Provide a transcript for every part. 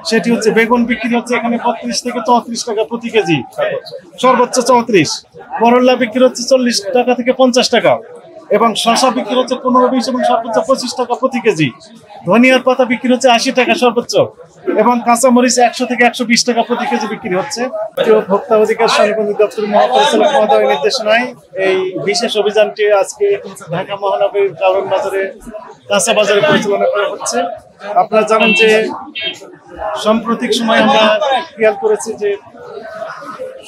সেটি হচ্ছে বেগুন বিক্রি হচ্ছে এখানে ৩৫ থেকে ৩৪ টাকা প্রতি কেজি, সর্বোচ্চ ৩৪। করল্লা বিক্রি হচ্ছে ৪০ টাকা থেকে ৫০ টাকা, এবং শসা বিক্রি হচ্ছে ১৫-২০ এবং সর্বোচ্চ ২৫ টাকা প্রতি কেজি। ধনিয়ার পাতা বিক্রি হচ্ছে ৮০ টাকা সর্বোচ্চ, এবং কাঁচামরিচ ১০০ থেকে ১২০ টাকা প্রতি কেজি বিক্রি হচ্ছে। ভোক্তা অধিকার সংরক্ষণ দপ্তর মহাপরিচালক মহোদয়ের নির্দেশনায় এই বিশেষ অভিযানটি আজকে ঢাকা মহানগরীর কারওয়ান বাজারে কাঁচা বাজারে পরিচালনা করা হচ্ছে। আপনারা জানেন যে সাম্প্রতিক সময় আমরা খেয়াল করেছি যে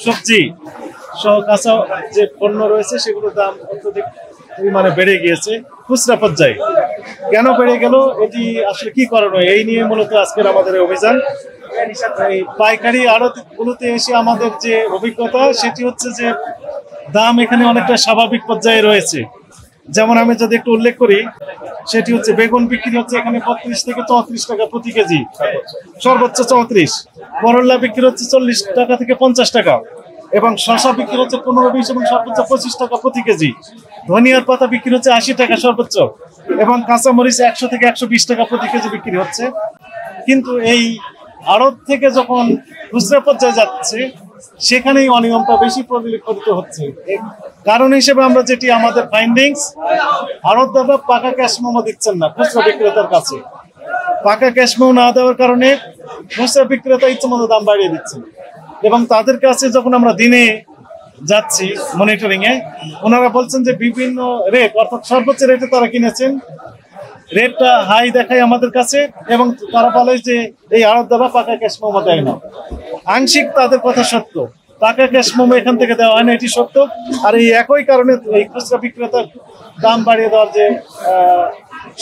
সবজি সহ কাঁচা যে পণ্য রয়েছে সেগুলোর দাম অত্যধিক পরিমাণে বেড়ে গিয়েছে খুচরা পর্যায়ে। কেন বেড়ে গেল, এটি আসলে কি কারণে, এই নিয়ে মূলত আজকের আমাদের অভিযান। এই পাইকারি আড়তগুলোতে এসে আমাদের যে অভিজ্ঞতা সেটি হচ্ছে যে দাম এখানে অনেকটা স্বাভাবিক পর্যায়ে রয়েছে। যেমন আমি যদি একটু উল্লেখ করি, সেটি হচ্ছে বেগুন বিক্রি হচ্ছে এখানে ৩৫ থেকে ৩৪ টাকা প্রতি কেজি, সর্বোচ্চ ৩৪। করল্লা বিক্রি হচ্ছে ৪০ টাকা থেকে ৫০ টাকা, এবং শসা বিক্রি হচ্ছে ১৫-২০ এবং সর্বোচ্চ ২৫ টাকা প্রতি কেজি। ধনিয়ার পাতা বিক্রি হচ্ছে ৮০ টাকা সর্বোচ্চ, এবং কাঁচামরিচ ১০০ থেকে ১২০ টাকা প্রতি কেজি বিক্রি হচ্ছে। কিন্তু এই আড়ত থেকে যখন খুচরা পর্যায়ে যাচ্ছে সেখানেই অনিয়মটা বেশি পরিলক্ষিত হচ্ছে। কারণ হিসেবে আমরা যেটি আমাদের ফাইন্ডিংস, আড়তদাররা পাকা ক্যাশ মেমো দিচ্ছেন না খুচরা বিক্রেতার কাছে। পাকা ক্যাশ মেমো না দেওয়ার কারণে খুচরা বিক্রেতা ইচ্ছেমতো দাম বাড়িয়ে দিচ্ছেন, এবং তাদের কাছে যখন আমরা দিনে যাচ্ছি মনিটরিং এ, ওনারা বলছেন যে বিভিন্ন রেট, অর্থাৎ সর্বোচ্চ রেটে তারা কিনেছেন, রেটটা হাই দেখায় আমাদের কাছে, এবং তারা বলে যে এই আড়তদাররা পাকা ক্যাশ মেমো দেয় না। আংশিক তাদের কথা সত্য, পাকা ক্যাশ মেমো এখান থেকে দেওয়া হয় না, এটি সত্য। আর এই একই কারণে এই খুচরা বিক্রেতা দাম বাড়িয়ে দেওয়ার যে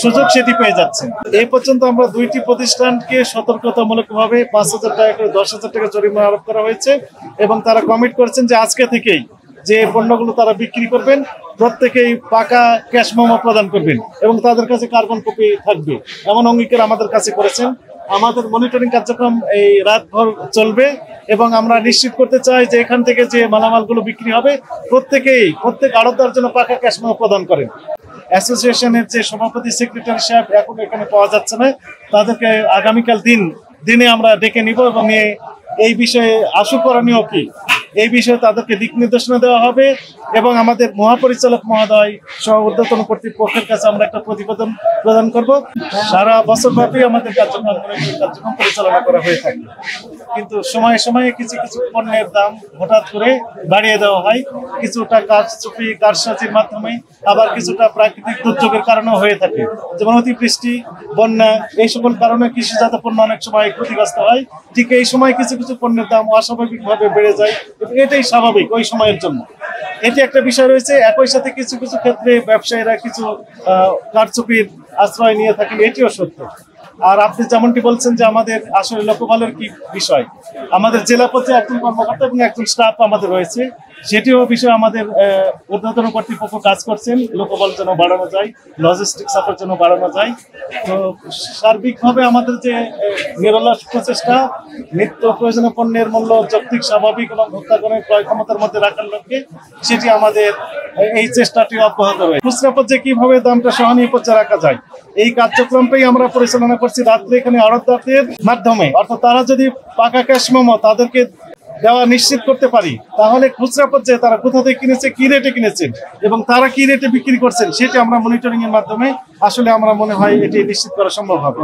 সুযোগ সেটি পেয়ে যাচ্ছেন। এই পর্যন্ত আমরা ২টি প্রতিষ্ঠানকে সতর্কতামূলকভাবে ৫,০০০ টাকা করে ১০,০০০ টাকা জরিমানা আরোপ করা হয়েছে, এবং তারা কমিট করেছেন যে আজকে থেকেই যে পণ্যগুলো তারা বিক্রি করবেন প্রত্যেকেই পাকা ক্যাশ মেমো প্রদান করবেন, এবং তাদের কাছে কার্বন কপি থাকবে, এমন অঙ্গীকার আমাদের কাছে করেছেন। আমাদের মনিটরিং কার্যক্রম এই রাতভর চলবে, এবং আমরা নিশ্চিত করতে চাই যে এখান থেকে যে মালামালগুলো বিক্রি হবে প্রত্যেক আড়তদার জন্য পাকা ক্যাশ মেমো প্রদান করেন। অ্যাসোসিয়েশনের যে সভাপতি সেক্রেটারি সাহেব এখন এখানে পাওয়া যাচ্ছে না, তাদেরকে আগামীকাল দিনে আমরা ডেকে নিব, এবং এই বিষয়ে আশু করণীয় কি এই বিষয়ে তাদেরকে দিক নির্দেশনা দেওয়া হবে, এবং আমাদের মহাপরিচালক মহোদয় সহ ঊর্ধ্বতন কর্তৃপক্ষের কাছে আমরা একটা প্রতিবেদন প্রদান করব। সারা বছরব্যাপী আমাদের কার্যক্রম পরিচালনা করা হয়ে থাকে, কিন্তু সময়ে সময়ে কিছু কিছু পণ্যের দাম হঠাৎ করে বাড়িয়ে দেওয়া হয়, কিছুটা কারচুপি কারসাজির মাধ্যমে, আবার কিছুটা প্রাকৃতিক দুর্যোগের কারণেও হয়ে থাকে, যেমন অতিবৃষ্টি, বন্যা, এই সকল কারণে কৃষিজাত পণ্য অনেক সময় ক্ষতিগ্রস্ত হয়। ঠিক এই সময় কিছু কিছু পণ্যের দাম অস্বাভাবিকভাবে বেড়ে যায়, এটাই স্বাভাবিক ওই সময়ের জন্য। এটি একটা বিষয় রয়েছে। একই সাথে কিছু কিছু ক্ষেত্রে ব্যবসায়ীরা কিছু কারচুপির আশ্রয় নিয়ে থাকেন, এটিও সত্য। আর আপনি যেমনটি বলছেন যে আমাদের আসলে লোকবলের কি বিষয়, আমাদের জেলা পর্যায়ে একজন কর্মকর্তা এবং একজন স্টাফ আমাদের রয়েছে, সেটিও বিষয়ে আমাদের ঊর্ধ্বতন কর্তৃপক্ষ কাজ করছেন, লোকবল যেন বাড়ানো যায়, লজিস্টিক সাপোর্ট যেন বাড়ানো যায়। তো সার্বিকভাবে আমাদের যে নিরলস প্রচেষ্টা নিত্য প্রয়োজনীয় পণ্যের মূল্য যৌক্তিক, স্বাভাবিক এবং ভোক্তাগণের ক্রয় ক্ষমতার মধ্যে রাখার লক্ষ্যে সেটি আমাদের এই চেষ্টাটি অব্যাহত রয়েছে। খুচরা পর্যায়ে কিভাবে দামটা সহনীয় পর্যায়ে রাখা যায়, এই কার্যক্রমটাই আমরা পরিচালনা করছি রাত্রে এখানে আড়তদারদের মাধ্যমে। অর্থাৎ তারা যদি পাকা ক্যাশ মেমো তাদেরকে দেওয়া নিশ্চিত করতে পারি, তাহলে খুচরা পর্যায়ে তারা কোথা থেকে কিনেছে, কি রেটে কিনেছেন, এবং তারা কি রেটে বিক্রি করছেন, সেটি আমরা মনিটরিং এর মাধ্যমে আসলে আমরা মনে হয় এটি নিশ্চিত করা সম্ভব হবে।